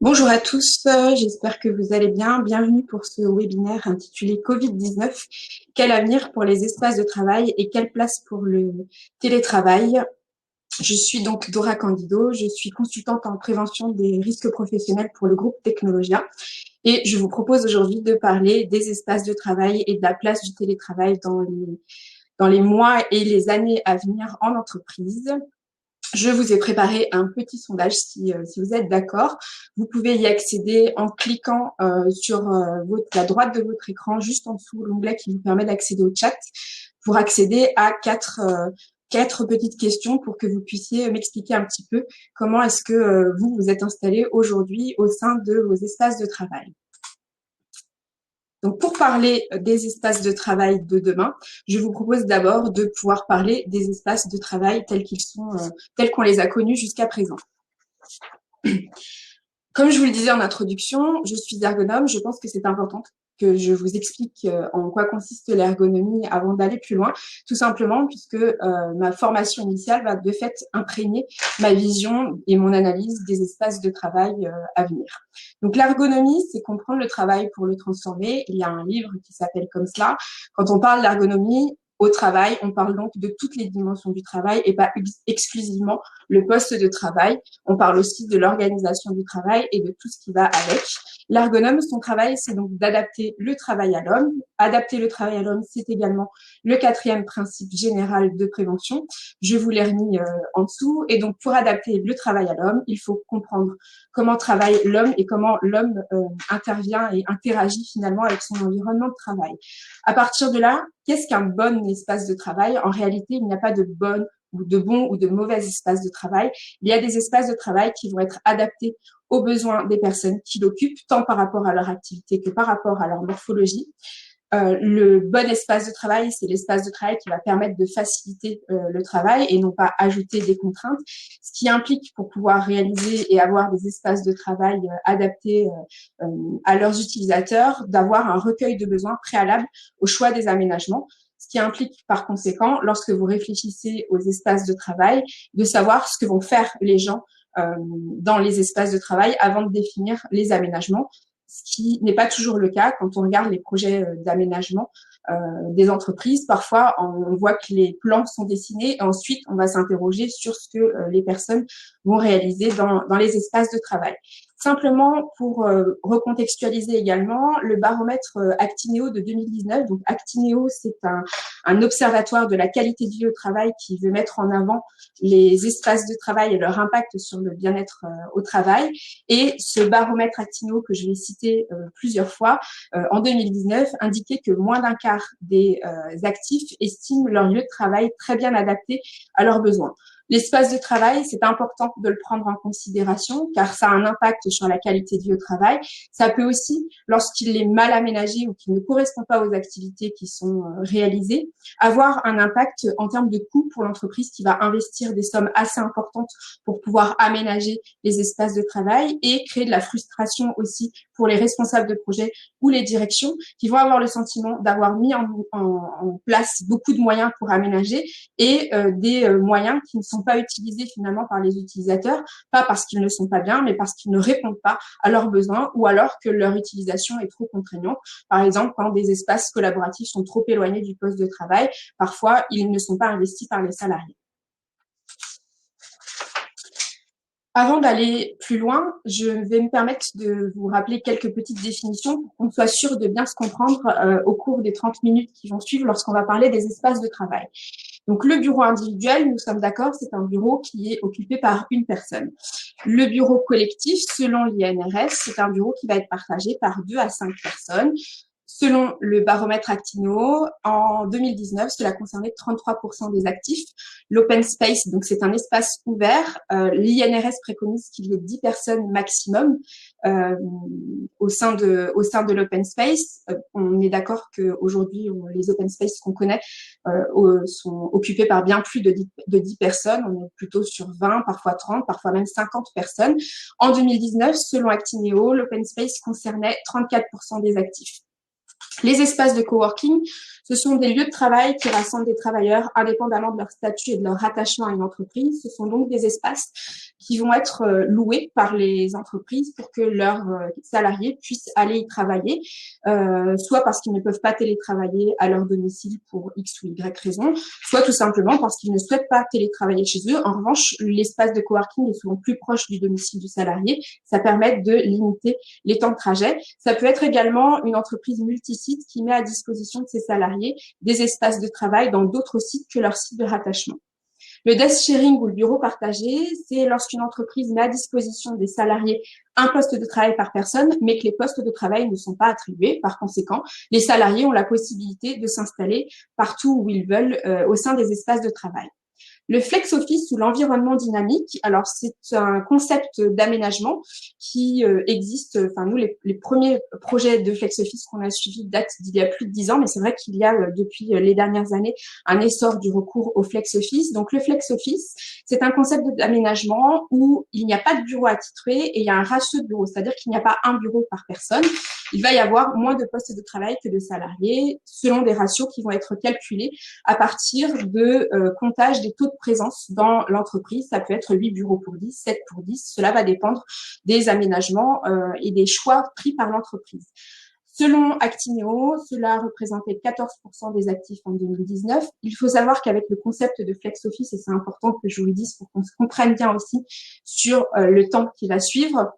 Bonjour à tous, j'espère que vous allez bien. Bienvenue pour ce webinaire intitulé Covid-19, quel avenir pour les espaces de travail et quelle place pour le télétravail. Je suis donc Dora Candido, je suis consultante en prévention des risques professionnels pour le groupe Technologia et je vous propose aujourd'hui de parler des espaces de travail et de la place du télétravail dans les mois et les années à venir en entreprise. Je vous ai préparé un petit sondage si vous êtes d'accord. Vous pouvez y accéder en cliquant sur la droite de votre écran, juste en dessous, l'onglet qui vous permet d'accéder au chat, pour accéder à quatre petites questions pour que vous puissiez m'expliquer un petit peu comment est-ce que vous vous êtes installé aujourd'hui au sein de vos espaces de travail. Donc, pour parler des espaces de travail de demain, je vous propose d'abord de pouvoir parler des espaces de travail tels qu'ils sont, tels qu'on les a connus jusqu'à présent. Comme je vous le disais en introduction, je suis ergonome. Je pense que c'est important que je vous explique en quoi consiste l'ergonomie avant d'aller plus loin, tout simplement puisque ma formation initiale va de fait imprégner ma vision et mon analyse des espaces de travail à venir. Donc l'ergonomie, c'est comprendre le travail pour le transformer. Il y a un livre qui s'appelle comme cela. Quand on parle d'ergonomie au travail, on parle donc de toutes les dimensions du travail et pas exclusivement le poste de travail. On parle aussi de l'organisation du travail et de tout ce qui va avec. L'ergonome, son travail, c'est donc d'adapter le travail à l'homme. Adapter le travail à l'homme, c'est également le quatrième principe général de prévention. Je vous l'ai remis en dessous. Et donc, pour adapter le travail à l'homme, il faut comprendre comment travaille l'homme et comment l'homme intervient et interagit finalement avec son environnement de travail. À partir de là, qu'est-ce qu'un bon espace de travail? En réalité, il n'y a pas de bonne ou de bons ou de mauvais espaces de travail. Il y a des espaces de travail qui vont être adaptés aux besoins des personnes qui l'occupent, tant par rapport à leur activité que par rapport à leur morphologie. Le bon espace de travail, c'est l'espace de travail qui va permettre de faciliter le travail et non pas ajouter des contraintes, ce qui implique pour pouvoir réaliser et avoir des espaces de travail adaptés à leurs utilisateurs, d'avoir un recueil de besoins préalable au choix des aménagements, ce qui implique par conséquent, lorsque vous réfléchissez aux espaces de travail, de savoir ce que vont faire les gens dans les espaces de travail avant de définir les aménagements, ce qui n'est pas toujours le cas quand on regarde les projets d'aménagement des entreprises. Parfois, on voit que les plans sont dessinés et ensuite, on va s'interroger sur ce que les personnes vont réaliser dans les espaces de travail. Simplement, pour recontextualiser également, le baromètre Actineo de 2019, donc Actineo, c'est un observatoire de la qualité de vie au travail qui veut mettre en avant les espaces de travail et leur impact sur le bien-être au travail. Et ce baromètre Actineo que je vais citer plusieurs fois, en 2019, indiquait que moins d'un quart des actifs estiment leur lieu de travail très bien adapté à leurs besoins. L'espace de travail, c'est important de le prendre en considération car ça a un impact sur la qualité de vie au travail. Ça peut aussi, lorsqu'il est mal aménagé ou qu'il ne correspond pas aux activités qui sont réalisées, avoir un impact en termes de coût pour l'entreprise qui va investir des sommes assez importantes pour pouvoir aménager les espaces de travail et créer de la frustration aussi pour les responsables de projet ou les directions qui vont avoir le sentiment d'avoir mis en place beaucoup de moyens pour aménager et des moyens qui ne sont pas utilisés finalement par les utilisateurs, pas parce qu'ils ne sont pas bien, mais parce qu'ils ne répondent pas à leurs besoins ou alors que leur utilisation est trop contraignante. Par exemple, quand des espaces collaboratifs sont trop éloignés du poste de travail, parfois ils ne sont pas investis par les salariés. Avant d'aller plus loin, je vais me permettre de vous rappeler quelques petites définitions pour qu'on soit sûr de bien se comprendre au cours des 30 minutes qui vont suivre lorsqu'on va parler des espaces de travail. Donc, le bureau individuel, nous sommes d'accord, c'est un bureau qui est occupé par une personne. Le bureau collectif, selon l'INRS, c'est un bureau qui va être partagé par 2 à 5 personnes. Selon le baromètre Actineo, en 2019, cela concernait 33% des actifs. L'open space, donc c'est un espace ouvert. L'INRS préconise qu'il y ait 10 personnes maximum au sein de l'open space. On est d'accord qu'aujourd'hui, les open space qu'on connaît sont occupés par bien plus de 10 personnes. On est plutôt sur 20, parfois 30, parfois même 50 personnes. En 2019, selon Actineo, l'open space concernait 34% des actifs. Les espaces de coworking, ce sont des lieux de travail qui rassemblent des travailleurs indépendamment de leur statut et de leur rattachement à une entreprise. Ce sont donc des espaces qui vont être loués par les entreprises pour que leurs salariés puissent aller y travailler, soit parce qu'ils ne peuvent pas télétravailler à leur domicile pour X ou Y raison, soit tout simplement parce qu'ils ne souhaitent pas télétravailler chez eux. En revanche, l'espace de coworking est souvent plus proche du domicile du salarié. Ça permet de limiter les temps de trajet. Ça peut être également une entreprise multisite qui met à disposition de ses salariés des espaces de travail dans d'autres sites que leur site de rattachement. Le desk sharing ou le bureau partagé, c'est lorsqu'une entreprise met à disposition des salariés un poste de travail par personne, mais que les postes de travail ne sont pas attribués. Par conséquent, les salariés ont la possibilité de s'installer partout où ils veulent au sein des espaces de travail. Le flex office ou l'environnement dynamique, alors c'est un concept d'aménagement qui existe. Enfin nous, les premiers projets de flex office qu'on a suivis datent d'il y a plus de 10 ans, mais c'est vrai qu'il y a depuis les dernières années un essor du recours au flex office. Donc le flex office, c'est un concept d'aménagement où il n'y a pas de bureau attitré et il y a un ratio de bureaux, c'est-à-dire qu'il n'y a pas un bureau par personne. Il va y avoir moins de postes de travail que de salariés selon des ratios qui vont être calculés à partir de comptage des taux de présence dans l'entreprise. Ça peut être 8 bureaux pour 10, 7 pour 10. Cela va dépendre des aménagements et des choix pris par l'entreprise. Selon Actineo, cela représentait 14% des actifs en 2019. Il faut savoir qu'avec le concept de flex office, et c'est important que je vous le dise pour qu'on se comprenne bien aussi sur le temps qui va suivre,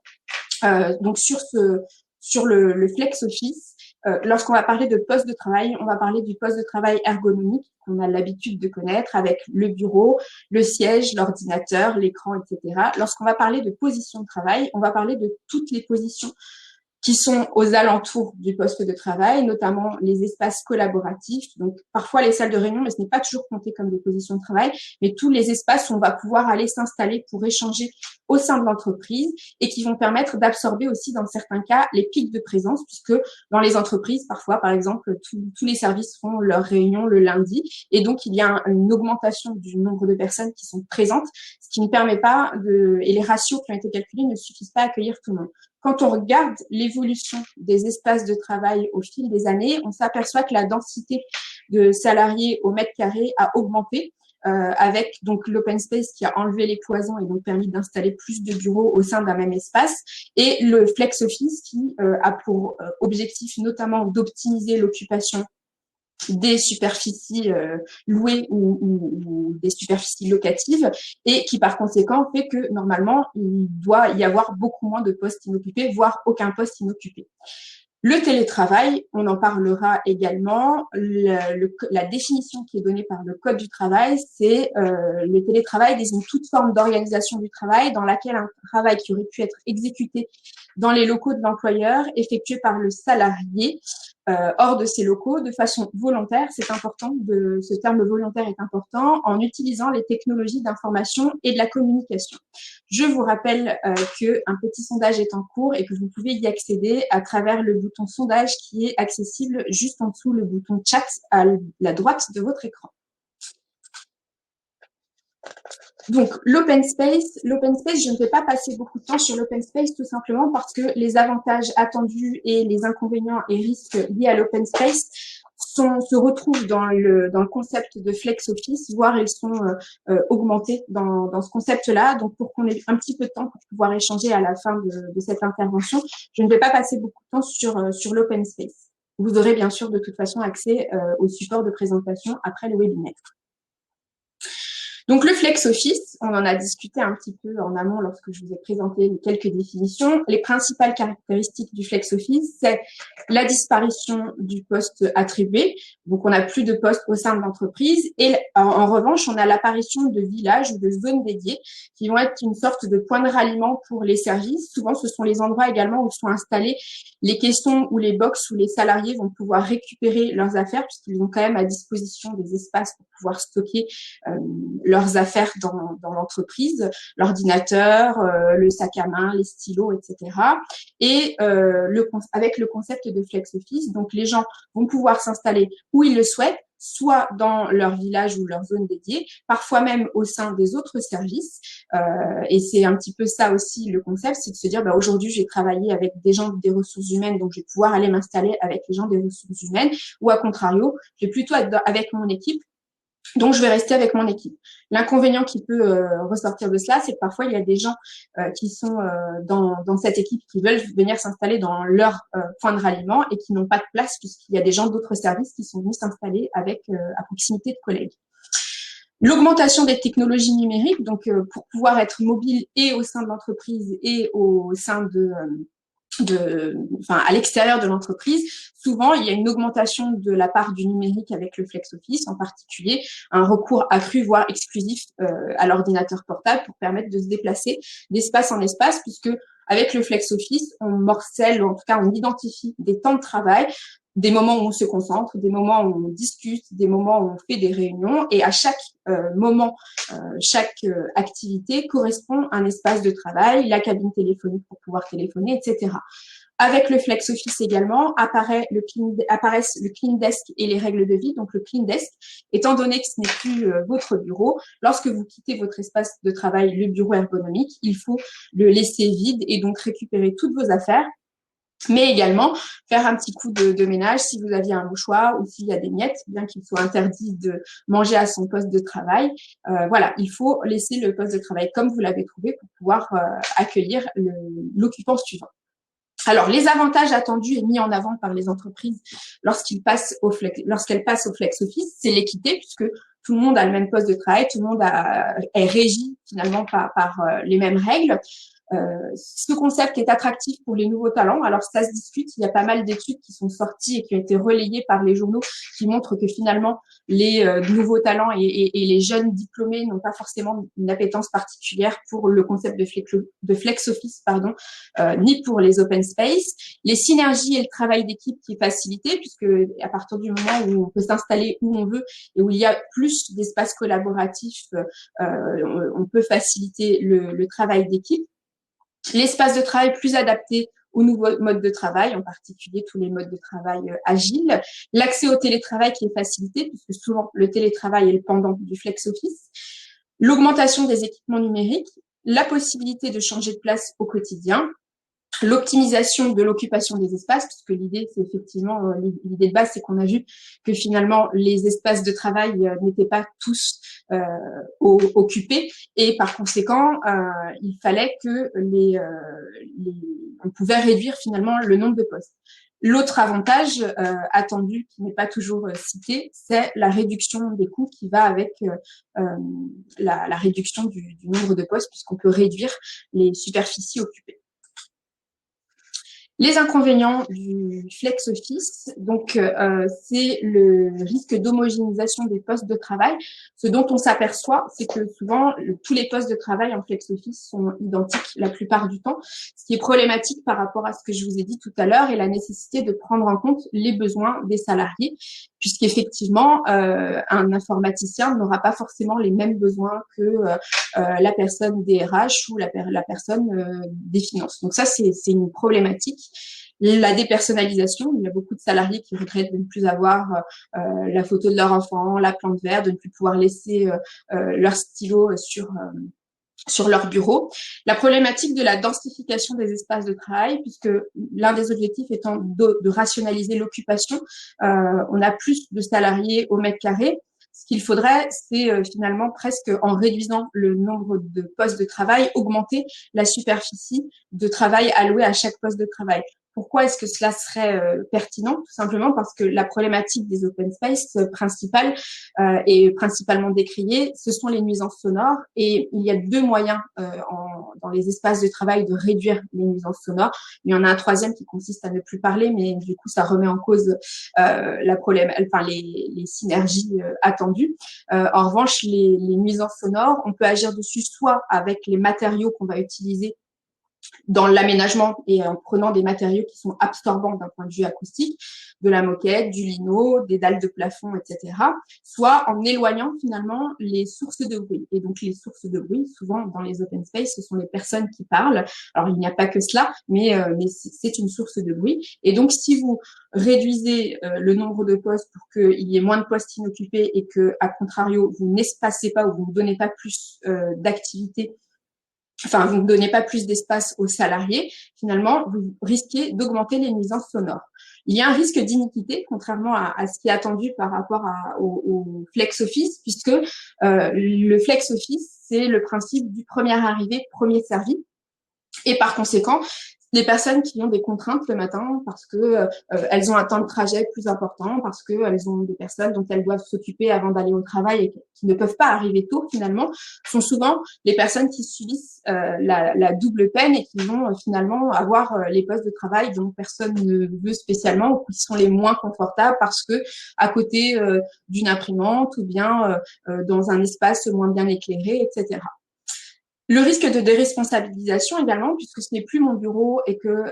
donc sur le flex office, lorsqu'on va parler de poste de travail, on va parler du poste de travail ergonomique qu'on a l'habitude de connaître avec le bureau, le siège, l'ordinateur, l'écran, etc. Lorsqu'on va parler de position de travail, on va parler de toutes les positions qui sont aux alentours du poste de travail, notamment les espaces collaboratifs, donc parfois les salles de réunion, mais ce n'est pas toujours compté comme des positions de travail, mais tous les espaces où on va pouvoir aller s'installer pour échanger au sein de l'entreprise et qui vont permettre d'absorber aussi, dans certains cas, les pics de présence, puisque dans les entreprises, parfois, par exemple, tous les services font leurs réunions le lundi, et donc il y a une augmentation du nombre de personnes qui sont présentes, ce qui ne permet pas et les ratios qui ont été calculés ne suffisent pas à accueillir tout le monde. Quand on regarde l'évolution des espaces de travail au fil des années, on s'aperçoit que la densité de salariés au mètre carré a augmenté, avec donc l'open space qui a enlevé les cloisons et donc permis d'installer plus de bureaux au sein d'un même espace, et le flex office qui a pour objectif notamment d'optimiser l'occupation des superficies louées ou des superficies locatives, et qui par conséquent fait que normalement il doit y avoir beaucoup moins de postes inoccupés, voire aucun poste inoccupé. Le télétravail, on en parlera également. La définition qui est donnée par le Code du travail, c'est le télétravail désigne toute forme d'organisation du travail dans laquelle un travail qui aurait pu être exécuté dans les locaux de l'employeur, effectué par le salarié, hors de ces locaux, de façon volontaire. C'est important, ce terme volontaire est important, en utilisant les technologies d'information et de la communication. Je vous rappelle qu'un petit sondage est en cours et que vous pouvez y accéder à travers le bouton sondage qui est accessible juste en dessous le bouton chat à la droite de votre écran. Donc, l'open space, je ne vais pas passer beaucoup de temps sur l'open space tout simplement parce que les avantages attendus et les inconvénients et risques liés à l'open space se retrouvent dans le concept de flex office, voire ils sont augmentés dans ce concept-là. Donc, pour qu'on ait un petit peu de temps pour pouvoir échanger à la fin de cette intervention, je ne vais pas passer beaucoup de temps sur l'open space. Vous aurez bien sûr de toute façon accès au support de présentation après le webinaire. Donc, le flex office, on en a discuté un petit peu en amont lorsque je vous ai présenté quelques définitions. Les principales caractéristiques du flex office, c'est la disparition du poste attribué. Donc, on n'a plus de poste au sein de l'entreprise. Et en revanche, on a l'apparition de villages ou de zones dédiées qui vont être une sorte de point de ralliement pour les services. Souvent, ce sont les endroits également où sont installés les caissons ou les box où les salariés vont pouvoir récupérer leurs affaires puisqu'ils ont quand même à disposition des espaces pour pouvoir stocker leurs affaires dans l'entreprise, l'ordinateur, le sac à main, les stylos, etc. Et avec le concept de flex office, donc les gens vont pouvoir s'installer où ils le souhaitent, soit dans leur village ou leur zone dédiée, parfois même au sein des autres services. Et c'est un petit peu ça aussi le concept, c'est de se dire, aujourd'hui, je vais travailler avec des gens des ressources humaines, donc je vais pouvoir aller m'installer avec les gens des ressources humaines, ou à contrario, je vais plutôt être avec mon équipe. Donc, je vais rester avec mon équipe. L'inconvénient qui peut ressortir de cela, c'est que parfois, il y a des gens qui sont dans cette équipe qui veulent venir s'installer dans leur point de ralliement et qui n'ont pas de place puisqu'il y a des gens d'autres services qui sont venus s'installer avec à proximité de collègues. L'augmentation des technologies numériques, donc pour pouvoir être mobile et au sein de l'entreprise et au sein à l'extérieur de l'entreprise, souvent il y a une augmentation de la part du numérique avec le flex office, en particulier un recours accru voire exclusif à l'ordinateur portable pour permettre de se déplacer d'espace en espace, puisque avec le flex office, on morcelle, ou en tout cas on identifie des temps de travail, des moments où on se concentre, des moments où on discute, des moments où on fait des réunions, et à chaque moment, chaque activité correspond à un espace de travail, la cabine téléphonique pour pouvoir téléphoner, etc. Avec le flex office également apparaissent le clean desk et les règles de vie. Donc le clean desk, étant donné que ce n'est plus votre bureau, lorsque vous quittez votre espace de travail, le bureau ergonomique, il faut le laisser vide et donc récupérer toutes vos affaires, mais également faire un petit coup de ménage si vous aviez un mouchoir ou s'il y a des miettes, bien qu'il soit interdit de manger à son poste de travail. Voilà, il faut laisser le poste de travail comme vous l'avez trouvé pour pouvoir accueillir l'occupant suivant. Alors, les avantages attendus et mis en avant par les entreprises lorsqu'elles passent au flex office, c'est l'équité, puisque tout le monde a le même poste de travail, tout le monde est régi finalement par les mêmes règles. Ce concept est attractif pour les nouveaux talents. Alors, ça se discute. Il y a pas mal d'études qui sont sorties et qui ont été relayées par les journaux qui montrent que finalement, les nouveaux talents et les jeunes diplômés n'ont pas forcément une appétence particulière pour le concept de flex office, ni pour les open space. Les synergies et le travail d'équipe qui est facilité, puisque à partir du moment où on peut s'installer où on veut et où il y a plus d'espace collaboratif, on peut faciliter le travail d'équipe. L'espace de travail plus adapté aux nouveaux modes de travail, en particulier tous les modes de travail agiles. L'accès au télétravail qui est facilité, puisque souvent le télétravail est le pendant du flex office. L'augmentation des équipements numériques, la possibilité de changer de place au quotidien, l'optimisation de l'occupation des espaces, puisque l'idée, c'est effectivement, l'idée de base, c'est qu'on a vu que finalement, les espaces de travail n'étaient pas tous occupés, et par conséquent, il fallait que on pouvait réduire finalement le nombre de postes. L'autre avantage attendu, qui n'est pas toujours cité, c'est la réduction des coûts qui va avec la réduction du nombre de postes, puisqu'on peut réduire les superficies occupées. Les inconvénients du flex office, donc c'est le risque d'homogénéisation des postes de travail. Ce dont on s'aperçoit, c'est que souvent tous les postes de travail en flex office sont identiques la plupart du temps, ce qui est problématique par rapport à ce que je vous ai dit tout à l'heure et la nécessité de prendre en compte les besoins des salariés, puisqu'effectivement un informaticien n'aura pas forcément les mêmes besoins que la personne des RH ou la personne des finances. Donc ça, c'est une problématique. La dépersonnalisation, il y a beaucoup de salariés qui regrettent de ne plus avoir la photo de leur enfant, la plante verte, de ne plus pouvoir laisser leur stylo sur leur bureau. La problématique de la densification des espaces de travail, puisque l'un des objectifs étant de rationaliser l'occupation, on a plus de salariés au mètre carré. Ce qu'il faudrait, c'est finalement presque en réduisant le nombre de postes de travail, augmenter la superficie de travail allouée à chaque poste de travail. Pourquoi est-ce que cela serait pertinent? Tout simplement parce que la problématique des open space principale et principalement décriée, ce sont les nuisances sonores. Et il y a deux moyens dans les espaces de travail de réduire les nuisances sonores. Il y en a un troisième qui consiste à ne plus parler, mais du coup, ça remet en cause les synergies attendues. En revanche, les nuisances sonores, on peut agir dessus soit avec les matériaux qu'on va utiliser dans l'aménagement et en prenant des matériaux qui sont absorbants d'un point de vue acoustique, de la moquette, du lino, des dalles de plafond, etc., soit en éloignant finalement les sources de bruit. Et donc les sources de bruit, souvent dans les open space, ce sont les personnes qui parlent. Alors il n'y a pas que cela, mais c'est une source de bruit. Et donc si vous réduisez le nombre de postes pour qu'il y ait moins de postes inoccupés et que, à contrario, vous n'espacez pas ou vous ne donnez pas plus d'activité, enfin, vous ne donnez pas plus d'espace aux salariés, finalement, vous risquez d'augmenter les nuisances sonores. Il y a un risque d'iniquité, contrairement à ce qui est attendu par rapport au flex office, puisque le flex office, c'est le principe du premier arrivé, premier servi. Et par conséquent, les personnes qui ont des contraintes le matin parce que elles ont un temps de trajet plus important, parce que elles ont des personnes dont elles doivent s'occuper avant d'aller au travail et qui ne peuvent pas arriver tôt finalement, sont souvent les personnes qui subissent la double peine et qui vont finalement avoir les postes de travail dont personne ne veut spécialement ou qui sont les moins confortables parce que à côté d'une imprimante ou bien dans un espace moins bien éclairé, etc. Le risque de déresponsabilisation également, puisque ce n'est plus mon bureau et que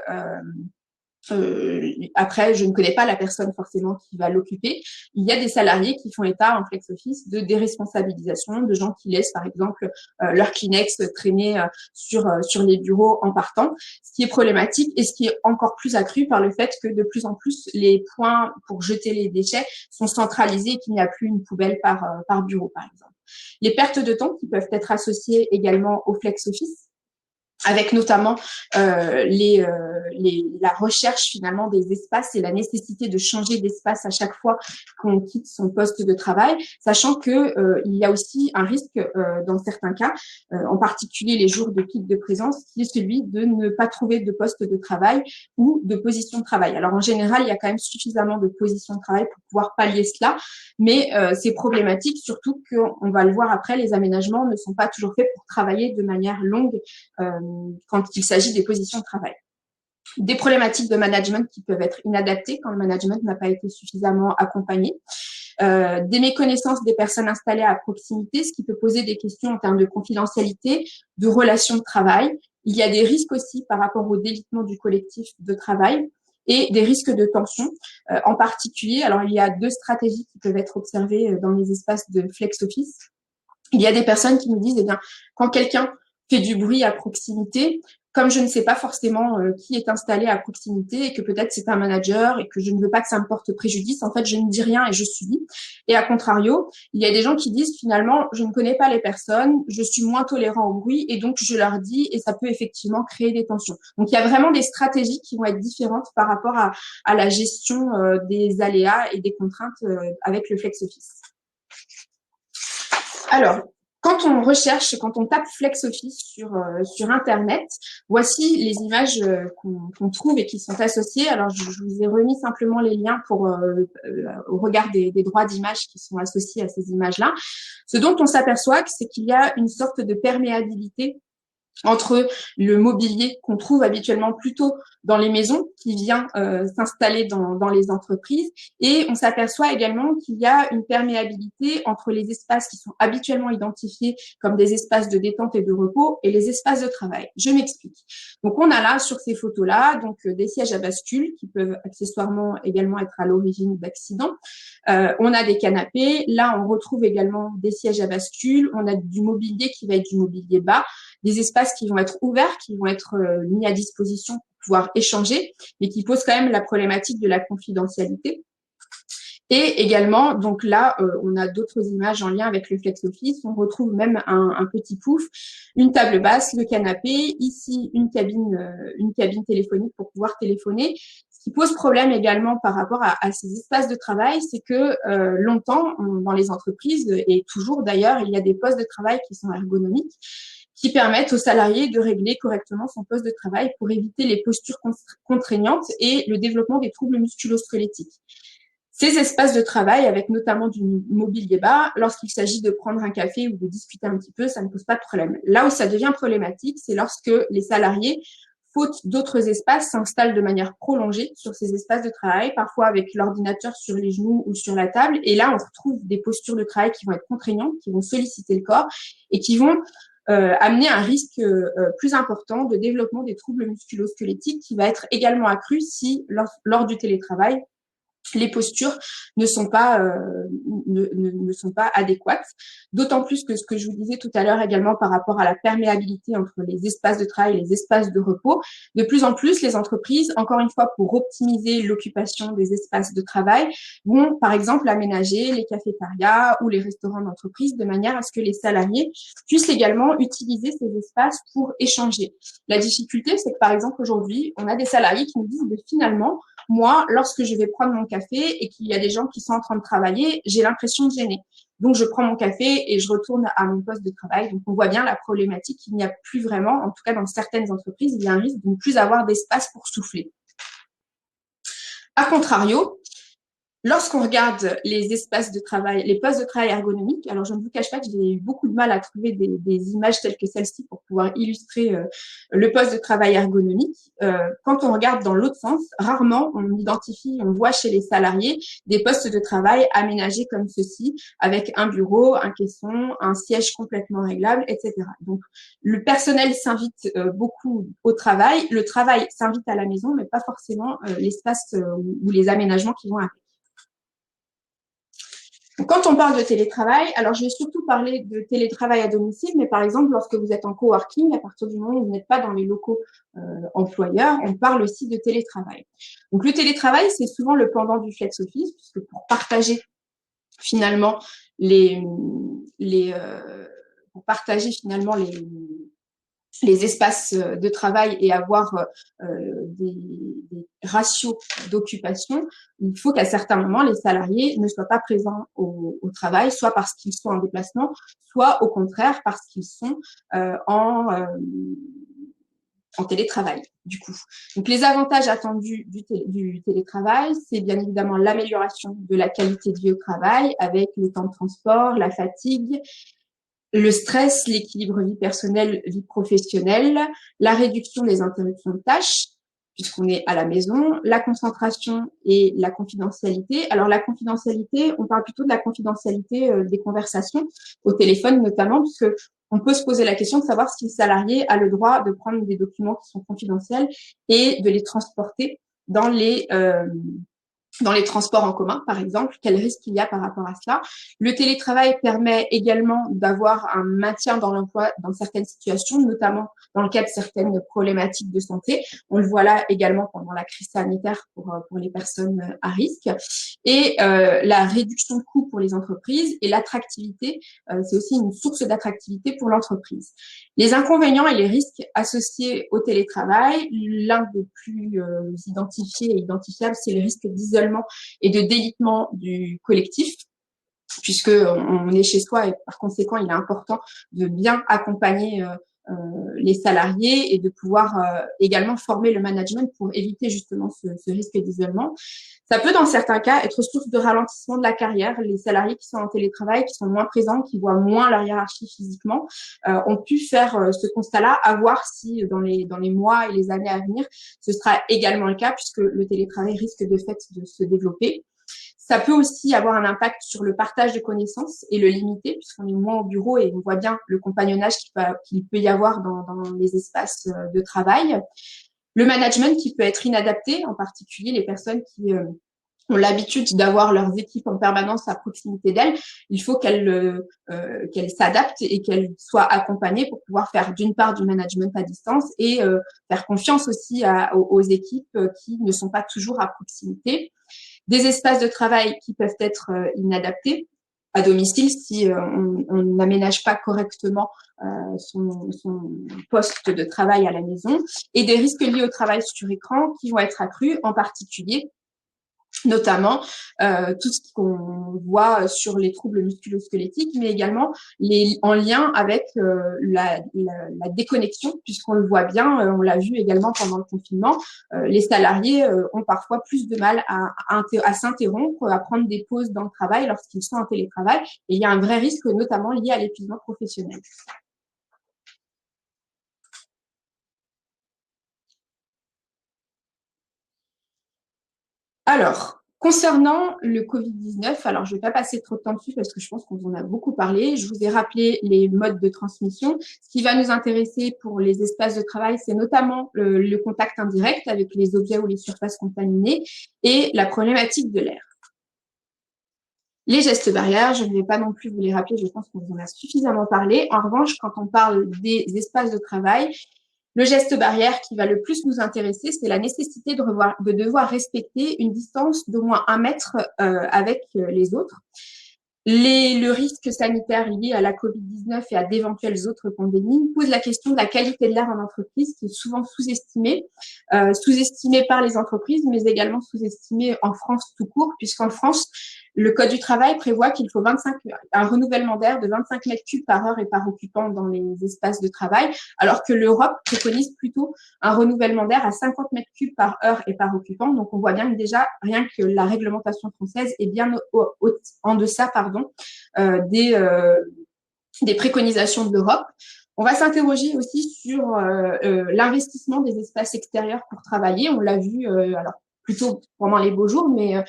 après, je ne connais pas la personne forcément qui va l'occuper. Il y a des salariés qui font état en flex office de déresponsabilisation, de gens qui laissent par exemple leur Kleenex traîner sur les bureaux en partant, ce qui est problématique et ce qui est encore plus accru par le fait que de plus en plus les points pour jeter les déchets sont centralisés et qu'il n'y a plus une poubelle par bureau par exemple. Les pertes de temps qui peuvent être associées également au flex office, avec notamment la recherche finalement des espaces et la nécessité de changer d'espace à chaque fois qu'on quitte son poste de travail, sachant que il y a aussi un risque dans certains cas, en particulier les jours de pic de présence, qui est celui de ne pas trouver de poste de travail ou de position de travail. Alors en général, il y a quand même suffisamment de positions de travail pour pouvoir pallier cela, mais c'est problématique, surtout qu'on va le voir après, les aménagements ne sont pas toujours faits pour travailler de manière longue quand il s'agit des positions de travail. Des problématiques de management qui peuvent être inadaptées quand le management n'a pas été suffisamment accompagné. Des méconnaissances des personnes installées à proximité, ce qui peut poser des questions en termes de confidentialité, de relations de travail. Il y a des risques aussi par rapport au délitement du collectif de travail et des risques de tension en particulier. Alors, il y a deux stratégies qui peuvent être observées dans les espaces de flex office. Il y a des personnes qui nous disent, eh bien, quand quelqu'un fait du bruit à proximité, comme je ne sais pas forcément qui est installé à proximité et que peut-être c'est un manager et que je ne veux pas que ça me porte préjudice, en fait, je ne dis rien et je subis. Et à contrario, il y a des gens qui disent finalement, je ne connais pas les personnes, je suis moins tolérant au bruit et donc je leur dis et ça peut effectivement créer des tensions. Donc, il y a vraiment des stratégies qui vont être différentes par rapport à la gestion des aléas et des contraintes avec le flex office. Alors, quand on recherche, quand on tape Flex Office sur Internet, voici les images qu'on trouve et qui sont associées. Alors, je vous ai remis simplement les liens pour au regard des droits d'image qui sont associés à ces images-là. Ce dont on s'aperçoit, c'est qu'il y a une sorte de perméabilité entre le mobilier qu'on trouve habituellement plutôt dans les maisons qui vient s'installer dans les entreprises et on s'aperçoit également qu'il y a une perméabilité entre les espaces qui sont habituellement identifiés comme des espaces de détente et de repos et les espaces de travail. Je m'explique. Donc on a là sur ces photos-là donc des sièges à bascule qui peuvent accessoirement également être à l'origine d'accidents. On a des canapés. Là on retrouve également des sièges à bascule. On a du mobilier qui va être du mobilier bas, des espaces qui vont être ouverts, qui vont être mis à disposition pour pouvoir échanger, mais qui posent quand même la problématique de la confidentialité. Et également, donc là, on a d'autres images en lien avec le flex office. On retrouve même un petit pouf, une table basse, le canapé, ici une cabine téléphonique pour pouvoir téléphoner. Ce qui pose problème également par rapport à ces espaces de travail, c'est que longtemps, dans les entreprises, et toujours d'ailleurs, il y a des postes de travail qui sont ergonomiques, qui permettent aux salariés de régler correctement son poste de travail pour éviter les postures contraignantes et le développement des troubles musculo-squelettiques. Ces espaces de travail, avec notamment du mobilier bas, lorsqu'il s'agit de prendre un café ou de discuter un petit peu, ça ne pose pas de problème. Là où ça devient problématique, c'est lorsque les salariés, faute d'autres espaces, s'installent de manière prolongée sur ces espaces de travail, parfois avec l'ordinateur sur les genoux ou sur la table. Et là, on retrouve des postures de travail qui vont être contraignantes, qui vont solliciter le corps et qui vont amener un risque plus important de développement des troubles musculo-squelettiques qui va être également accru si, lors du télétravail, les postures ne sont pas ne sont pas adéquates. D'autant plus que ce que je vous disais tout à l'heure également par rapport à la perméabilité entre les espaces de travail et les espaces de repos, de plus en plus les entreprises, encore une fois pour optimiser l'occupation des espaces de travail, vont par exemple aménager les cafétérias ou les restaurants d'entreprise de manière à ce que les salariés puissent également utiliser ces espaces pour échanger. La difficulté, c'est que par exemple aujourd'hui, on a des salariés qui nous disent que finalement, moi, lorsque je vais prendre mon café et qu'il y a des gens qui sont en train de travailler, j'ai l'impression de gêner. Donc, je prends mon café et je retourne à mon poste de travail. Donc, on voit bien la problématique. Il n'y a plus vraiment, en tout cas dans certaines entreprises, il y a un risque de ne plus avoir d'espace pour souffler. A contrario, lorsqu'on regarde les espaces de travail, les postes de travail ergonomiques, alors je ne vous cache pas que j'ai eu beaucoup de mal à trouver des images telles que celle-ci pour pouvoir illustrer le poste de travail ergonomique. Quand on regarde dans l'autre sens, rarement on voit chez les salariés des postes de travail aménagés comme ceci, avec un bureau, un caisson, un siège complètement réglable, etc. Donc le personnel s'invite beaucoup au travail, le travail s'invite à la maison, mais pas forcément l'espace ou les aménagements qui vont avec. Quand on parle de télétravail, alors je vais surtout parler de télétravail à domicile, mais par exemple, lorsque vous êtes en coworking, à partir du moment où vous n'êtes pas dans les locaux employeurs, on parle aussi de télétravail. Donc le télétravail, c'est souvent le pendant du flex office, puisque pour partager finalement pour partager finalement les espaces de travail et avoir des ratios d'occupation, il faut qu'à certains moments, les salariés ne soient pas présents au travail, soit parce qu'ils sont en déplacement, soit au contraire parce qu'ils sont en télétravail, du coup. Donc, les avantages attendus du télétravail, c'est bien évidemment l'amélioration de la qualité de vie au travail avec le temps de transport, la fatigue, le stress, l'équilibre vie personnelle, vie professionnelle, la réduction des interruptions de tâches, puisqu'on est à la maison, la concentration et la confidentialité. Alors, la confidentialité, on parle plutôt de la confidentialité des conversations au téléphone notamment, puisque on peut se poser la question de savoir si le salarié a le droit de prendre des documents qui sont confidentiels et de les transporter dans les transports en commun, par exemple, quel risque il y a par rapport à cela. Le télétravail permet également d'avoir un maintien dans l'emploi dans certaines situations, notamment dans le cas de certaines problématiques de santé. On le voit là également pendant la crise sanitaire pour les personnes à risque. Et la réduction de coûts pour les entreprises et l'attractivité, c'est aussi une source d'attractivité pour l'entreprise. Les inconvénients et les risques associés au télétravail, l'un des plus identifiés et identifiables, c'est le risque d'isolement et de délitement du collectif, puisque on est chez soi et par conséquent, il est important de bien accompagner les salariés et de pouvoir également former le management pour éviter justement ce risque d'isolement. Ça peut, dans certains cas, être source de ralentissement de la carrière. Les salariés qui sont en télétravail, qui sont moins présents, qui voient moins leur hiérarchie physiquement, ont pu faire ce constat-là, à voir si dans les mois et les années à venir, ce sera également le cas, puisque le télétravail risque de fait de se développer. Ça peut aussi avoir un impact sur le partage de connaissances et le limiter, puisqu'on est moins au bureau et on voit bien le compagnonnage qu'il peut y avoir dans les espaces de travail. Le management qui peut être inadapté, en particulier les personnes qui ont l'habitude d'avoir leurs équipes en permanence à proximité d'elles. Il faut qu'elles s'adaptent et qu'elles soient accompagnées pour pouvoir faire d'une part du management à distance et faire confiance aussi aux équipes qui ne sont pas toujours à proximité. Des espaces de travail qui peuvent être inadaptés à domicile si on n'aménage pas correctement son poste de travail à la maison, et des risques liés au travail sur écran qui vont être accrus, en particulier notamment tout ce qu'on voit sur les troubles musculo-squelettiques, mais également en lien avec la déconnexion, puisqu'on le voit bien, on l'a vu également pendant le confinement, les salariés ont parfois plus de mal à s'interrompre, à prendre des pauses dans le travail lorsqu'ils sont en télétravail, et il y a un vrai risque notamment lié à l'épuisement professionnel. Alors, Concernant le Covid-19, alors je ne vais pas passer trop de temps dessus parce que je pense qu'on en a beaucoup parlé. Je vous ai rappelé les modes de transmission. Ce qui va nous intéresser pour les espaces de travail, c'est notamment le contact indirect avec les objets ou les surfaces contaminées et la problématique de l'air. Les gestes barrières, je ne vais pas non plus vous les rappeler, je pense qu'on en a suffisamment parlé. En revanche, quand on parle des espaces de travail, le geste barrière qui va le plus nous intéresser, c'est la nécessité de devoir respecter une distance d'au moins 1 mètre avec les autres. Le risque sanitaire lié à la Covid-19 et à d'éventuelles autres pandémies pose la question de la qualité de l'air en entreprise, qui est souvent sous-estimée par les entreprises, mais également sous-estimée en France tout court, puisqu'en France, le Code du travail prévoit qu'il faut un renouvellement d'air de 25 mètres cubes par heure et par occupant dans les espaces de travail, alors que l'Europe préconise plutôt un renouvellement d'air à 50 mètres cubes par heure et par occupant. Donc, on voit bien que déjà, rien que la réglementation française est bien en deçà, des préconisations de l'Europe. On va s'interroger aussi sur l'investissement des espaces extérieurs pour travailler. On l'a vu, alors plutôt pendant les beaux jours, mais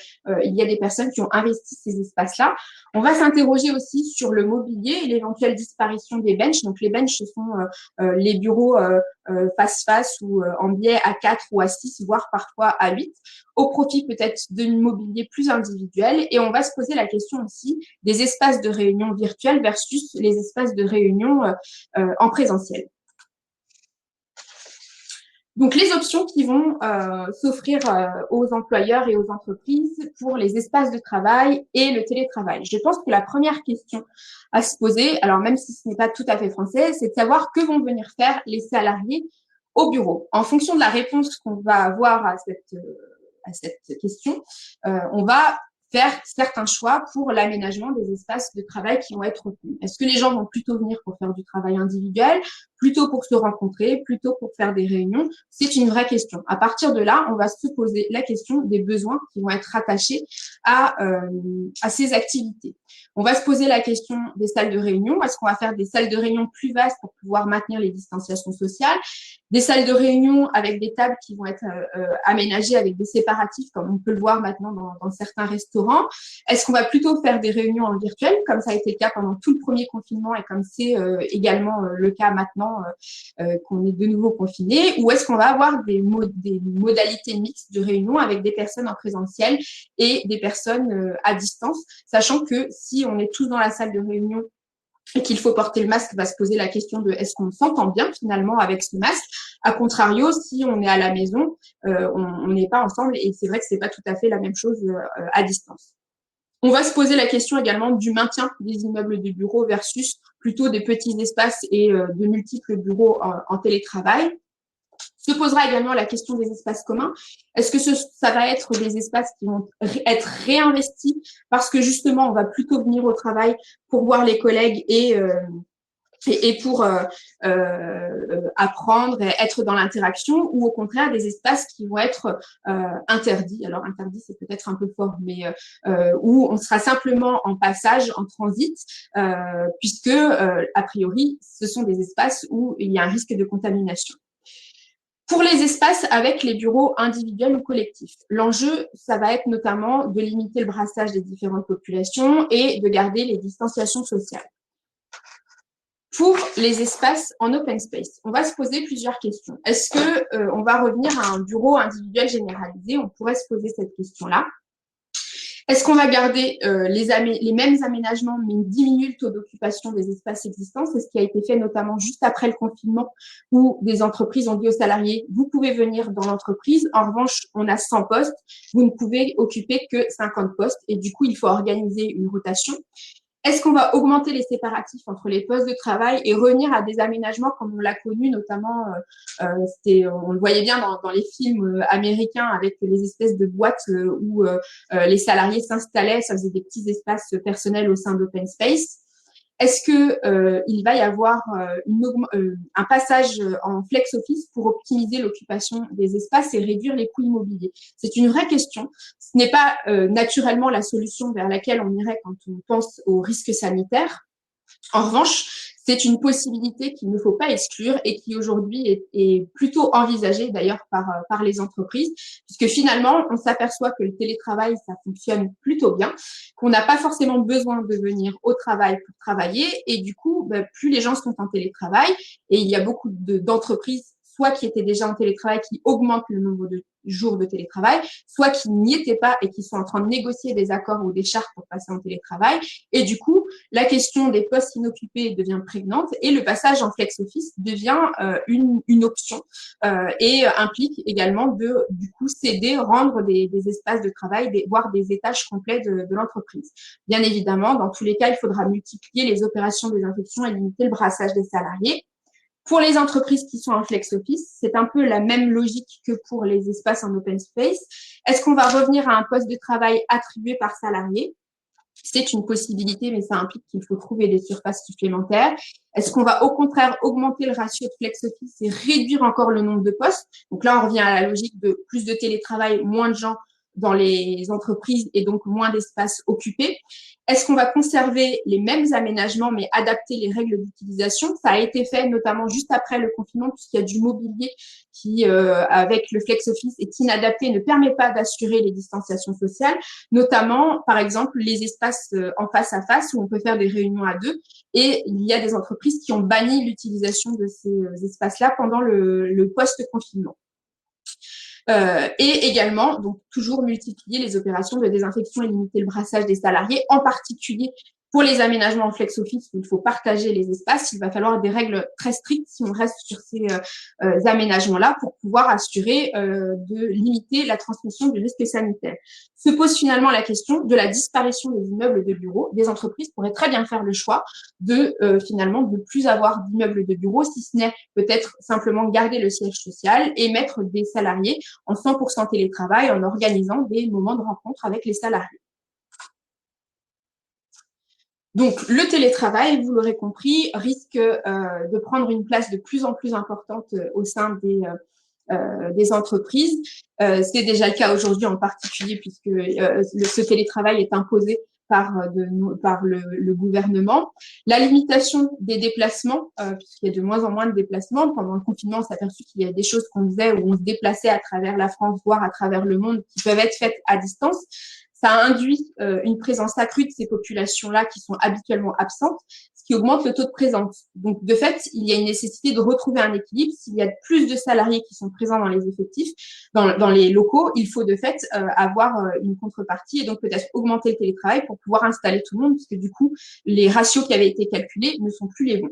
il y a des personnes qui ont investi ces espaces-là. On va s'interroger aussi sur le mobilier et l'éventuelle disparition des benches. Donc les benches, ce sont les bureaux face-face ou en biais à 4 ou à 6, voire parfois à 8, au profit peut-être de mobilier plus individuel. Et on va se poser la question aussi des espaces de réunion virtuels versus les espaces de réunion en présentiel. Donc, les options qui vont s'offrir aux employeurs et aux entreprises pour les espaces de travail et le télétravail. Je pense que la première question à se poser, alors même si ce n'est pas tout à fait français, c'est de savoir que vont venir faire les salariés au bureau. En fonction de la réponse qu'on va avoir à cette question, on va faire certains choix pour l'aménagement des espaces de travail qui vont être retenus. Est-ce que les gens vont plutôt venir pour faire du travail individuel, plutôt pour se rencontrer, plutôt pour faire des réunions? C'est une vraie question. À partir de là, on va se poser la question des besoins qui vont être rattachés à ces activités. On va se poser la question des salles de réunion. Est-ce qu'on va faire des salles de réunion plus vastes pour pouvoir maintenir les distanciations sociales? Des salles de réunion avec des tables qui vont être aménagées avec des séparatifs, comme on peut le voir maintenant dans certains restaurants. Est-ce qu'on va plutôt faire des réunions en virtuel, comme ça a été le cas pendant tout le premier confinement et comme c'est également le cas maintenant qu'on est de nouveau confiné? Ou est-ce qu'on va avoir des modalités mixtes de réunion avec des personnes en présentiel et des personnes à distance, sachant que si on est tous dans la salle de réunion et qu'il faut porter le masque, va se poser la question de est-ce qu'on s'entend bien finalement avec ce masque. A contrario, si on est à la maison, on n'est pas ensemble et c'est vrai que c'est pas tout à fait la même chose à distance. On va se poser la question également du maintien des immeubles de bureaux versus plutôt des petits espaces et de multiples bureaux en télétravail. Se posera également la question des espaces communs. Est-ce que ça va être des espaces qui vont être réinvestis parce que justement, on va plutôt venir au travail pour voir les collègues et pour apprendre et être dans l'interaction, ou au contraire des espaces qui vont être interdits. Alors interdit, c'est peut-être un peu fort, mais où on sera simplement en passage, en transit, puisque a priori, ce sont des espaces où il y a un risque de contamination. Pour les espaces avec les bureaux individuels ou collectifs, l'enjeu, ça va être notamment de limiter le brassage des différentes populations et de garder les distanciations sociales. Pour les espaces en open space, on va se poser plusieurs questions. Est-ce que on va revenir à un bureau individuel généralisé? On pourrait se poser cette question-là. Est-ce qu'on va garder les mêmes aménagements mais diminuer le taux d'occupation des espaces existants? C'est ce qui a été fait notamment juste après le confinement, où des entreprises ont dit aux salariés, vous pouvez venir dans l'entreprise, en revanche, on a 100 postes, vous ne pouvez occuper que 50 postes et du coup, il faut organiser une rotation. Est-ce qu'on va augmenter les séparatifs entre les postes de travail et revenir à des aménagements comme on l'a connu, notamment, on le voyait bien dans les films américains avec les espèces de boîtes où les salariés s'installaient, ça faisait des petits espaces personnels au sein d'open space. Est-ce que il va y avoir un passage en flex office pour optimiser l'occupation des espaces et réduire les coûts immobiliers? C'est une vraie question. Ce n'est pas naturellement la solution vers laquelle on irait quand on pense aux risques sanitaires. En revanche, C'est une possibilité qu'il ne faut pas exclure et qui aujourd'hui est plutôt envisagée d'ailleurs par les entreprises, puisque finalement, on s'aperçoit que le télétravail, ça fonctionne plutôt bien, qu'on n'a pas forcément besoin de venir au travail pour travailler et du coup, plus les gens sont en télétravail et il y a beaucoup d'entreprises soit qui étaient déjà en télétravail, qui augmentent le nombre de jours de télétravail, soit qui n'y étaient pas et qui sont en train de négocier des accords ou des chartes pour passer en télétravail. Et du coup, la question des postes inoccupés devient prégnante et le passage en flex office devient une option et implique également de du coup céder, rendre des espaces de travail, voire des étages complets de l'entreprise. Bien évidemment, dans tous les cas, il faudra multiplier les opérations de désinfection et limiter le brassage des salariés. Pour les entreprises qui sont en flex office, c'est un peu la même logique que pour les espaces en open space. Est-ce qu'on va revenir à un poste de travail attribué par salarié? C'est une possibilité, mais ça implique qu'il faut trouver des surfaces supplémentaires. Est-ce qu'on va au contraire augmenter le ratio de flex office et réduire encore le nombre de postes? Donc là, on revient à la logique de plus de télétravail, moins de gens dans les entreprises et donc moins d'espace occupé. Est-ce qu'on va conserver les mêmes aménagements mais adapter les règles d'utilisation? Ça a été fait notamment juste après le confinement puisqu'il y a du mobilier qui, avec le flex office, est inadapté, ne permet pas d'assurer les distanciations sociales, notamment, par exemple, les espaces en face à face où on peut faire des réunions à deux. Et il y a des entreprises qui ont banni l'utilisation de ces espaces-là pendant le post-confinement. Et également, donc toujours multiplier les opérations de désinfection et limiter le brassage des salariés, en particulier pour les aménagements en flex office où il faut partager les espaces. Il va falloir des règles très strictes si on reste sur ces aménagements-là pour pouvoir assurer de limiter la transmission du risque sanitaire. Se pose finalement la question de la disparition des immeubles de bureaux. Des entreprises pourraient très bien faire le choix de finalement de plus avoir d'immeubles de bureaux, si ce n'est peut-être simplement garder le siège social et mettre des salariés en 100% télétravail en organisant des moments de rencontre avec les salariés. Donc, le télétravail, vous l'aurez compris, risque de prendre une place de plus en plus importante au sein des entreprises. C'est déjà le cas aujourd'hui en particulier puisque ce télétravail est imposé par le gouvernement. La limitation des déplacements, puisqu'il y a de moins en moins de déplacements. Pendant le confinement, on s'est aperçu qu'il y a des choses qu'on faisait où on se déplaçait à travers la France, voire à travers le monde, qui peuvent être faites à distance. Ça induit une présence accrue de ces populations-là qui sont habituellement absentes, ce qui augmente le taux de présence. Donc, de fait, il y a une nécessité de retrouver un équilibre. S'il y a plus de salariés qui sont présents dans les effectifs, dans les locaux, il faut de fait avoir une contrepartie et donc peut-être augmenter le télétravail pour pouvoir installer tout le monde, puisque du coup, les ratios qui avaient été calculés ne sont plus les bons.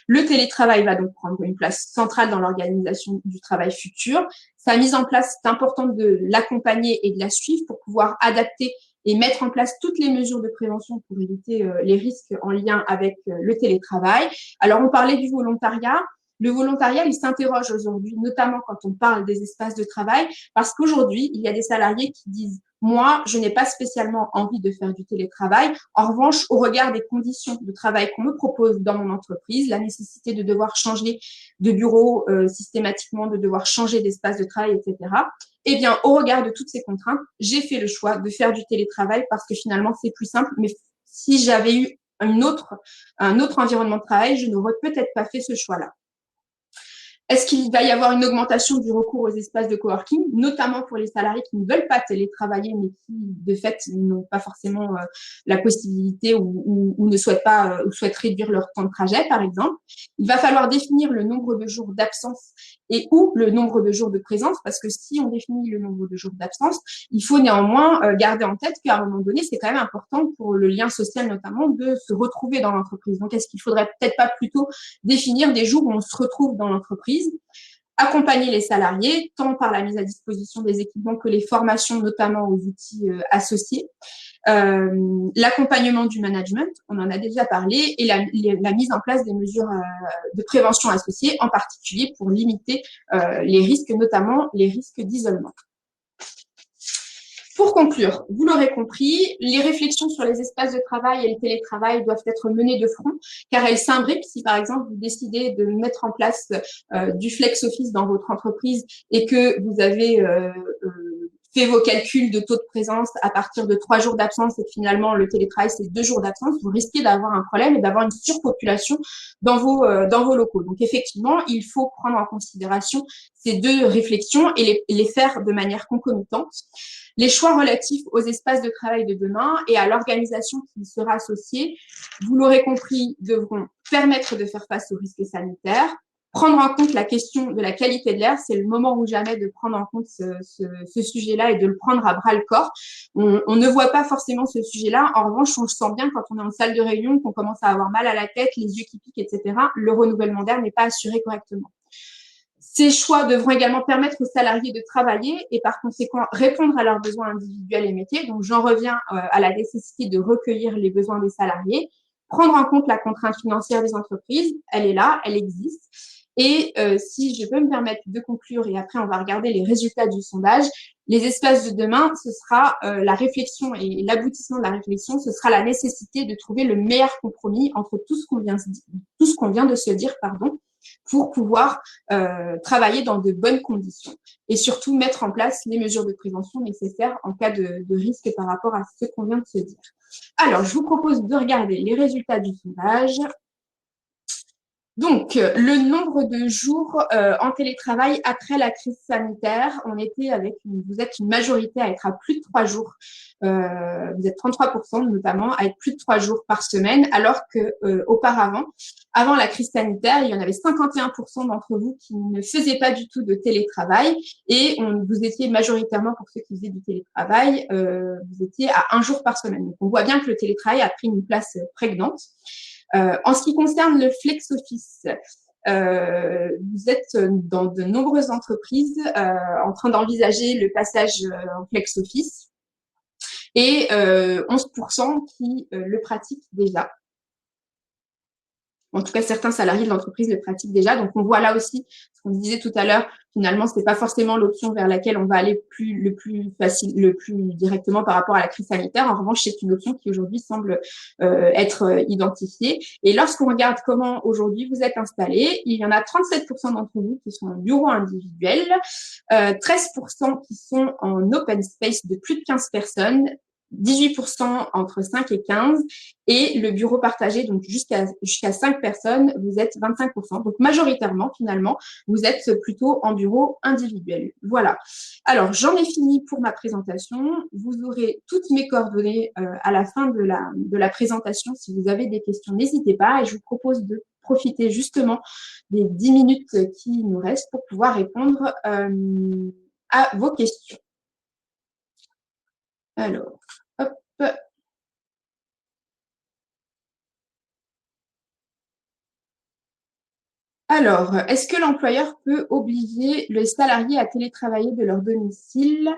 Le télétravail va donc prendre une place centrale dans l'organisation du travail futur. Sa mise en place, c'est important de l'accompagner et de la suivre pour pouvoir adapter et mettre en place toutes les mesures de prévention pour éviter les risques en lien avec le télétravail. Alors, on parlait du volontariat. Le volontariat, il s'interroge aujourd'hui, notamment quand on parle des espaces de travail, parce qu'aujourd'hui, il y a des salariés qui disent « Moi, je n'ai pas spécialement envie de faire du télétravail. En revanche, au regard des conditions de travail qu'on me propose dans mon entreprise, la nécessité de devoir changer de bureau systématiquement, de devoir changer d'espace de travail, etc. Eh bien, au regard de toutes ces contraintes, j'ai fait le choix de faire du télétravail parce que finalement, c'est plus simple. Mais si j'avais eu un autre environnement de travail, je n'aurais peut-être pas fait ce choix-là. Est-ce qu'il va y avoir une augmentation du recours aux espaces de coworking, notamment pour les salariés qui ne veulent pas télétravailler, mais qui, de fait, n'ont pas forcément la possibilité ou ne souhaitent pas ou souhaitent réduire leur temps de trajet, par exemple. Il va falloir définir le nombre de jours d'absence et ou le nombre de jours de présence, parce que si on définit le nombre de jours d'absence, il faut néanmoins garder en tête qu'à un moment donné, c'est quand même important pour le lien social notamment de se retrouver dans l'entreprise. Donc, est-ce qu'il faudrait peut-être pas plutôt définir des jours où on se retrouve dans l'entreprise, accompagner les salariés, tant par la mise à disposition des équipements que les formations, notamment aux outils associés, l'accompagnement du management, on en a déjà parlé, et la mise en place des mesures de prévention associées, en particulier pour limiter les risques, notamment les risques d'isolement. Pour conclure, vous l'aurez compris, les réflexions sur les espaces de travail et le télétravail doivent être menées de front, car elles s'imbriquent. Si par exemple vous décidez de mettre en place du flex office dans votre entreprise et que vous avez fait vos calculs de taux de présence à partir de 3 jours d'absence et que finalement le télétravail c'est 2 jours d'absence, vous risquez d'avoir un problème et d'avoir une surpopulation dans vos locaux. Donc effectivement, il faut prendre en considération ces deux réflexions et les faire de manière concomitante. Les choix relatifs aux espaces de travail de demain et à l'organisation qui y sera associée, vous l'aurez compris, devront permettre de faire face aux risques sanitaires, prendre en compte la question de la qualité de l'air, c'est le moment ou jamais de prendre en compte ce sujet-là et de le prendre à bras le corps. On ne voit pas forcément ce sujet-là. En revanche, on le sent bien quand on est en salle de réunion, qu'on commence à avoir mal à la tête, les yeux qui piquent, etc. Le renouvellement d'air n'est pas assuré correctement. Ces choix devront également permettre aux salariés de travailler et par conséquent répondre à leurs besoins individuels et métiers. Donc j'en reviens à la nécessité de recueillir les besoins des salariés, prendre en compte la contrainte financière des entreprises, elle est là, elle existe. Et si je peux me permettre de conclure, et après on va regarder les résultats du sondage, les espaces de demain, ce sera la réflexion et l'aboutissement de la réflexion, ce sera la nécessité de trouver le meilleur compromis entre tout ce qu'on vient de se dire, pardon, pour pouvoir travailler dans de bonnes conditions et surtout mettre en place les mesures de prévention nécessaires en cas de risque par rapport à ce qu'on vient de se dire. Alors, je vous propose de regarder les résultats du sondage. Donc, le nombre de jours en télétravail après la crise sanitaire, vous êtes une majorité à être à plus de 3 jours. Vous êtes 33% notamment à être plus de 3 jours par semaine, alors que auparavant, avant la crise sanitaire, il y en avait 51% d'entre vous qui ne faisaient pas du tout de télétravail et vous étiez majoritairement, pour ceux qui faisaient du télétravail, vous étiez à 1 jour par semaine. Donc, on voit bien que le télétravail a pris une place prégnante. En ce qui concerne le flex office, vous êtes dans de nombreuses entreprises en train d'envisager le passage en flex office et 11% qui le pratiquent déjà. En tout cas, certains salariés de l'entreprise le pratiquent déjà. Donc, on voit là aussi ce qu'on disait tout à l'heure. Finalement, c'est pas forcément l'option vers laquelle on va aller le plus directement par rapport à la crise sanitaire. En revanche, c'est une option qui aujourd'hui semble être identifiée. Et lorsqu'on regarde comment aujourd'hui vous êtes installés, il y en a 37% d'entre vous qui sont en bureau individuel, 13% qui sont en open space de plus de 15 personnes, 18% entre 5 et 15, et le bureau partagé, donc jusqu'à 5 personnes, vous êtes 25%. Donc majoritairement, finalement, vous êtes plutôt en bureau individuel. Voilà. Alors, j'en ai fini pour ma présentation. Vous aurez toutes mes coordonnées à la fin de la présentation. Si vous avez des questions, n'hésitez pas. Et je vous propose de profiter justement des 10 minutes qui nous restent pour pouvoir répondre à vos questions. Alors, hop. Alors, est-ce que l'employeur peut obliger les salariés à télétravailler de leur domicile?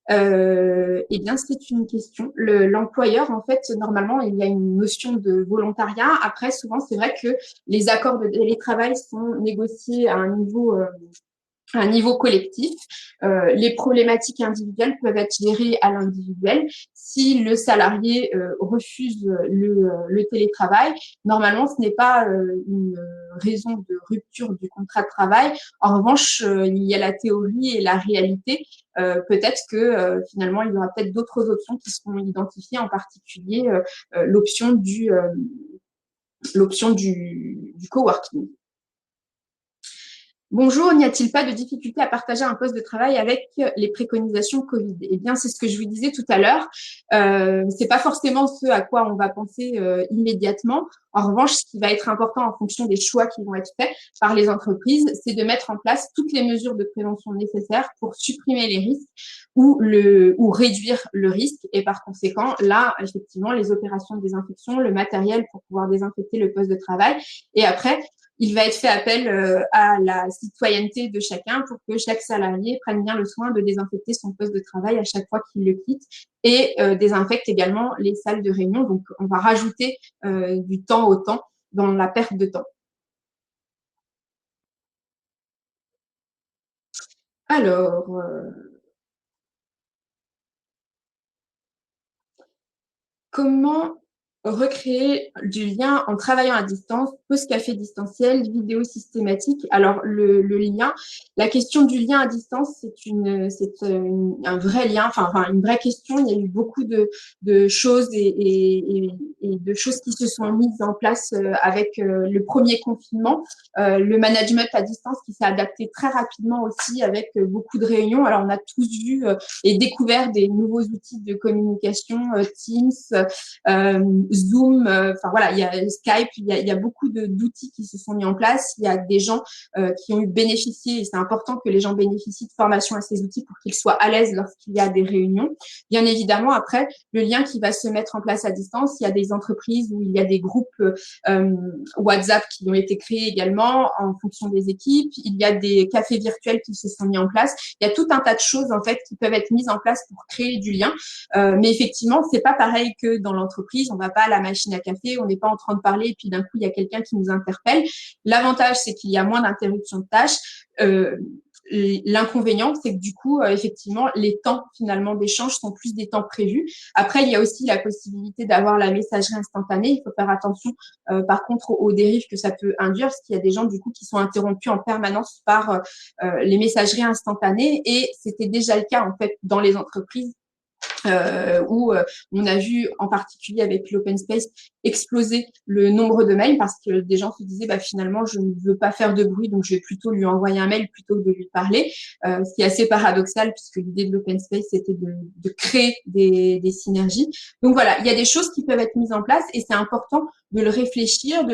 Eh bien, c'est une question. L'employeur, en fait, normalement, il y a une notion de volontariat. Après, souvent, c'est vrai que les accords de télétravail sont négociés à un niveau collectif. Les problématiques individuelles peuvent être gérées à l'individuel. Si le salarié refuse le télétravail, normalement, ce n'est pas une raison de rupture du contrat de travail. En revanche, il y a la théorie et la réalité. Peut-être que finalement, il y aura peut-être d'autres options qui seront identifiées, en particulier l'option du coworking. Bonjour, n'y a-t-il pas de difficulté à partager un poste de travail avec les préconisations Covid? Eh bien, c'est ce que je vous disais tout à l'heure. C'est pas forcément ce à quoi on va penser immédiatement. En revanche, ce qui va être important en fonction des choix qui vont être faits par les entreprises, c'est de mettre en place toutes les mesures de prévention nécessaires pour supprimer les risques ou réduire le risque. Et par conséquent, là, effectivement, les opérations de désinfection, le matériel pour pouvoir désinfecter le poste de travail. Et après, il va être fait appel à la citoyenneté de chacun pour que chaque salarié prenne bien le soin de désinfecter son poste de travail à chaque fois qu'il le quitte et désinfecte également les salles de réunion. Donc, on va rajouter du temps au temps dans la perte de temps. Alors, comment recréer du lien en travaillant à distance, pause café distanciel, vidéo systématique. Alors le lien, la question du lien à distance, un vrai lien, enfin une vraie question. Il y a eu beaucoup de choses et de choses qui se sont mises en place avec le premier confinement. Le management à distance qui s'est adapté très rapidement aussi avec beaucoup de réunions. Alors on a tous vu et découvert des nouveaux outils de communication, Teams, Zoom, enfin voilà, il y a Skype, il y a beaucoup d'outils qui se sont mis en place. Il y a des gens qui ont eu bénéficié, et c'est important que les gens bénéficient de formation à ces outils pour qu'ils soient à l'aise lorsqu'il y a des réunions. Bien évidemment, après, le lien qui va se mettre en place à distance, il y a des entreprises où il y a des groupes WhatsApp qui ont été créés également en fonction des équipes. Il y a des cafés virtuels qui se sont mis en place. Il y a tout un tas de choses en fait qui peuvent être mises en place pour créer du lien. Mais effectivement, c'est pas pareil que dans l'entreprise. On va pas à la machine à café, on n'est pas en train de parler et puis d'un coup il y a quelqu'un qui nous interpelle. L'avantage, c'est qu'il y a moins d'interruption de tâches. L'inconvénient, c'est que du coup, effectivement, les temps finalement d'échange sont plus des temps prévus. Après, il y a aussi la possibilité d'avoir la messagerie instantanée. Il faut faire attention, par contre, aux dérives que ça peut induire, parce qu'il y a des gens du coup qui sont interrompus en permanence par les messageries instantanées, et c'était déjà le cas en fait dans les entreprises où on a vu en particulier avec l'open space exploser le nombre de mails parce que des gens se disaient bah, finalement je ne veux pas faire de bruit donc je vais plutôt lui envoyer un mail plutôt que de lui parler, ce qui est assez paradoxal puisque l'idée de l'open space c'était de créer des synergies. Donc voilà, il y a des choses qui peuvent être mises en place et c'est important de le réfléchir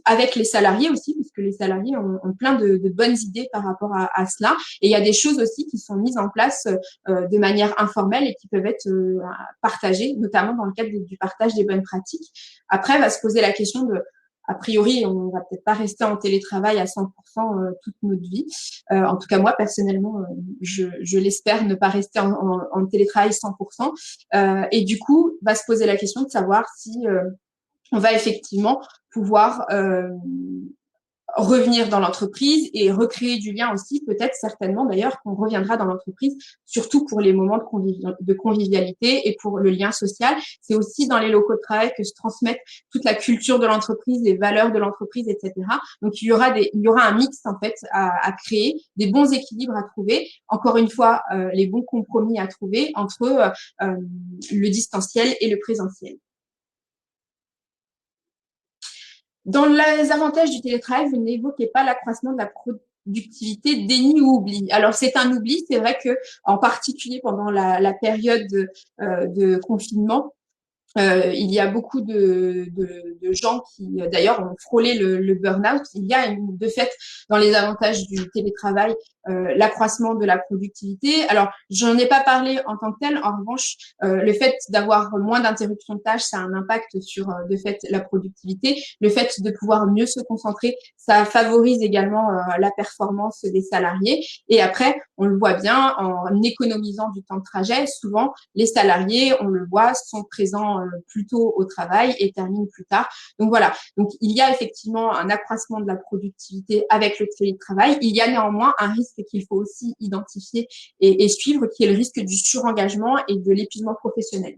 avec les salariés aussi, puisque les salariés ont plein de bonnes idées par rapport à cela. Et il y a des choses aussi qui sont mises en place de manière informelle et qui peuvent être partagées, notamment dans le cadre du partage des bonnes pratiques. Après, va se poser la question de, a priori, on va peut-être pas rester en télétravail à 100% toute notre vie. En tout cas, moi, personnellement, je l'espère ne pas rester en télétravail 100%. Et du coup, va se poser la question de savoir si on va effectivement pouvoir revenir dans l'entreprise et recréer du lien aussi, peut-être certainement d'ailleurs qu'on reviendra dans l'entreprise, surtout pour les moments de convivialité et pour le lien social. C'est aussi dans les locaux de travail que se transmettent toute la culture de l'entreprise, les valeurs de l'entreprise, etc. Donc il y aura un mix en fait à créer, des bons équilibres à trouver, encore une fois les bons compromis à trouver entre le distanciel et le présentiel. Dans les avantages du télétravail, vous n'évoquez pas l'accroissement de la productivité, déni ou oubli. Alors c'est un oubli, c'est vrai que en particulier pendant la période de confinement, il y a beaucoup de gens qui, d'ailleurs, ont frôlé le burn-out. Il y a de fait, dans les avantages du télétravail, l'accroissement de la productivité. Alors, j'en ai pas parlé en tant que tel. En revanche, le fait d'avoir moins d'interruptions de tâches, ça a un impact sur, de fait, la productivité. Le fait de pouvoir mieux se concentrer, ça favorise également la performance des salariés. Et après, on le voit bien, en économisant du temps de trajet, souvent, les salariés, on le voit, sont présents plus tôt au travail et terminent plus tard. Donc voilà. Donc il y a effectivement un accroissement de la productivité avec le télétravail. Il y a néanmoins un risque qu'il faut aussi identifier et suivre, qui est le risque du surengagement et de l'épuisement professionnel.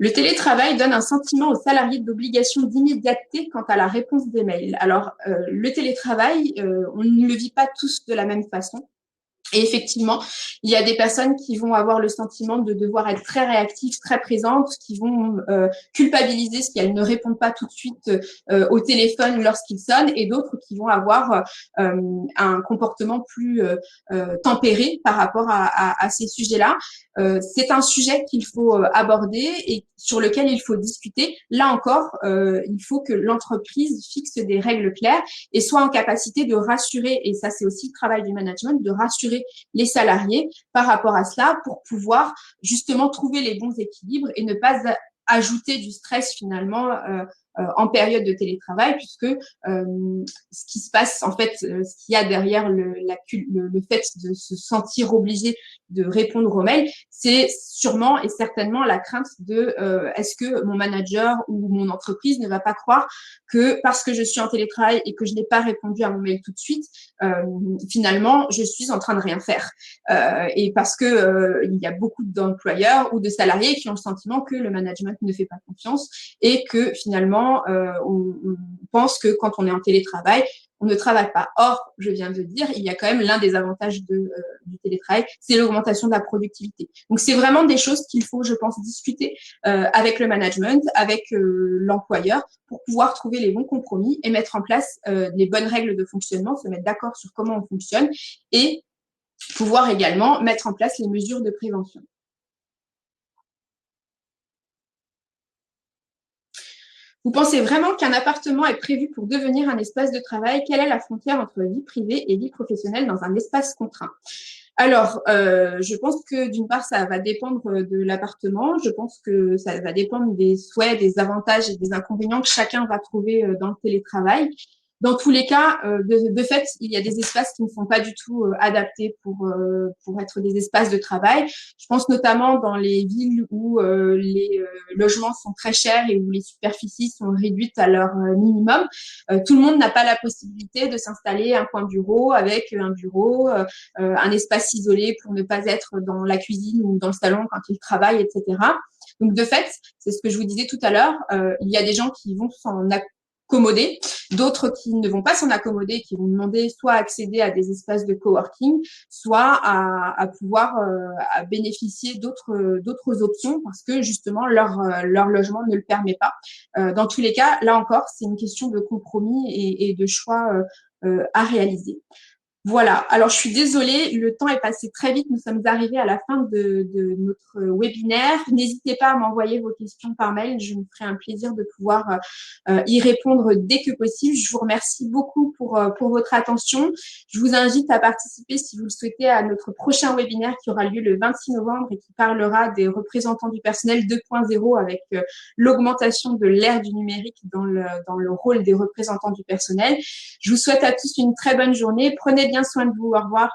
Le télétravail donne un sentiment aux salariés d'obligation d'immédiateté quant à la réponse des mails. Alors, le télétravail, on ne le vit pas tous de la même façon. Et effectivement, il y a des personnes qui vont avoir le sentiment de devoir être très réactives, très présentes, qui vont culpabiliser si elles ne répondent pas tout de suite au téléphone lorsqu'il sonne, et d'autres qui vont avoir un comportement plus tempéré par rapport à ces sujets-là. C'est un sujet qu'il faut aborder et sur lequel il faut discuter. Là encore, il faut que l'entreprise fixe des règles claires et soit en capacité de rassurer, et ça c'est aussi le travail du management, de rassurer les salariés par rapport à cela pour pouvoir justement trouver les bons équilibres et ne pas ajouter du stress finalement en période de télétravail, puisque ce qui se passe, en fait, ce qu'il y a derrière le fait de se sentir obligé de répondre aux mails, c'est sûrement et certainement la crainte de est-ce que mon manager ou mon entreprise ne va pas croire que parce que je suis en télétravail et que je n'ai pas répondu à mon mail tout de suite, finalement, je suis en train de rien faire. Et parce que il y a beaucoup d'employeurs ou de salariés qui ont le sentiment que le management ne fait pas confiance et que finalement, on pense que quand on est en télétravail, on ne travaille pas. Or, je viens de dire, il y a quand même l'un des avantages du télétravail, c'est l'augmentation de la productivité. Donc, c'est vraiment des choses qu'il faut, je pense, discuter avec le management, avec l'employeur, pour pouvoir trouver les bons compromis et mettre en place les bonnes règles de fonctionnement, se mettre d'accord sur comment on fonctionne et pouvoir également mettre en place les mesures de prévention. Vous pensez vraiment qu'un appartement est prévu pour devenir un espace de travail? Quelle est la frontière entre vie privée et vie professionnelle dans un espace contraint? Alors, je pense que d'une part, ça va dépendre de l'appartement. Je pense que ça va dépendre des souhaits, des avantages et des inconvénients que chacun va trouver dans le télétravail. Dans tous les cas, de fait, il y a des espaces qui ne sont pas du tout adaptés pour être des espaces de travail. Je pense notamment dans les villes où les logements sont très chers et où les superficies sont réduites à leur minimum. Tout le monde n'a pas la possibilité de s'installer un coin bureau avec un bureau, un espace isolé pour ne pas être dans la cuisine ou dans le salon quand il travaille, etc. Donc, de fait, c'est ce que je vous disais tout à l'heure, il y a des gens qui vont s'en accommoder, d'autres qui ne vont pas s'en accommoder, qui vont demander soit à accéder à des espaces de coworking, soit à pouvoir à bénéficier d'autres options parce que justement leur logement ne le permet pas. Dans tous les cas, là encore, c'est une question de compromis et de choix à réaliser. Voilà, alors je suis désolée, le temps est passé très vite, nous sommes arrivés à la fin de notre webinaire. N'hésitez pas à m'envoyer vos questions par mail, je me ferai un plaisir de pouvoir y répondre dès que possible. Je vous remercie beaucoup pour votre attention. Je vous invite à participer, si vous le souhaitez, à notre prochain webinaire qui aura lieu le 26 novembre et qui parlera des représentants du personnel 2.0 avec l'augmentation de l'ère du numérique dans le rôle des représentants du personnel. Je vous souhaite à tous une très bonne journée. Prenez bien soin de vous. Au revoir.